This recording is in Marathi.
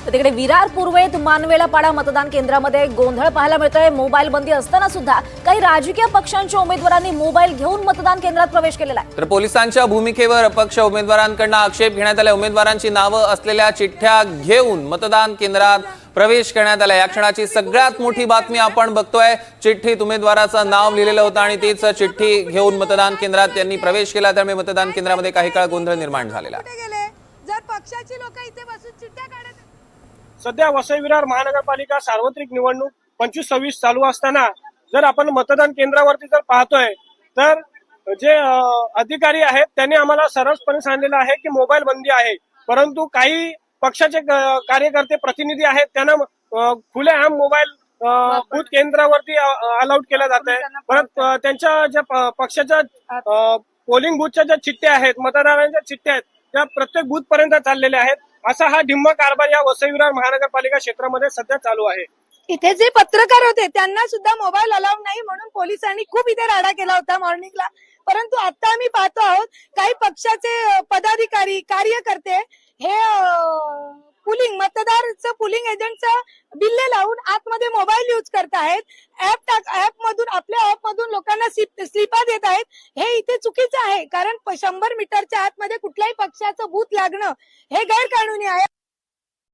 तर तिकडे विरार पूर्वेत मानवेलापाडा मतदान केंद्रामध्ये गोंधळ पाहायला मिळतोय। मोबाईल बंदी असताना सुद्धा काही राजकीय पक्षांच्या उमेदवारांनी मोबाईल घेऊन मतदान केंद्रात प्रवेश केलेला आहे। तर पोलिसांच्या भूमिकेवर अपक्ष उमेदवारांकडून आक्षेप घेण्यात आला। उमेदवारांची नावे असलेल्या चिठ्ठ्या घेऊन मतदान केंद्रात प्रवेश करण्यात आला। या क्षणाची सगळ्यात मोठी बातमी आपण बघतोय। चिठ्ठीत उमेदवाराचं नाव लिहिलेलं होतं आणि तीच चिठ्ठी घेऊन मतदान केंद्रात त्यांनी प्रवेश केला। त्यामुळे मतदान केंद्रामध्ये काही काळ गोंधळ निर्माण झालेला आहे। जर पक्षाची लोक इथे बसून चिठ्ठ्या काढत सध्या वसई विरार महानगरपालिका सार्वत्रिक निवडणूक 25-26 चालू असताना जर आपण मतदान केंद्रावरती जर पाहतोय तर जे अधिकारी आहेत त्यांनी आम्हाला सरसपणे सांगितलेलं आहे की मोबाईल बंदी आहे, परंतु काही पक्षाचे कार्यकर्ते प्रतिनिधी आहेत त्यांना खुलेआम मोबाईल बूथ केंद्रावरती अलाउड केला जात आहे। परत त्यांच्या ज्या पक्षाच्या पोलिंग बूथच्या ज्या चिठ्ठ्या आहेत, मतदारांच्या चिठ्ठ्या आहेत, त्या प्रत्येक बूथ पर्यंत चाललेल्या आहेत। असा हा ढिम्म कारभार या वसई विरार महानगरपालिका क्षेत्रामध्ये सध्या चालू आहे। इथे जे पत्रकार होते त्यांना सुद्धा मोबाईल अलाउड नाही म्हणून पोलिसांनी खूप इथे राडा केला होता मॉर्निंगला, परंतु आता आम्ही पाहतो आहोत काही पक्षाचे पदाधिकारी कार्यकर्ते हे मतदारचं पुलिंग एजंटचं बिल्ले लावून आतमध्ये मोबाईल यूज करत आहेत। आपल्या ऍप मधून लोकांना स्लिपा देत आहेत। हे इथे चुकीचं आहे, कारण 100 मीटरच्या आतमध्ये कुठल्याही पक्षाचं बूथ लागणं हे गैरकानूनी आहे।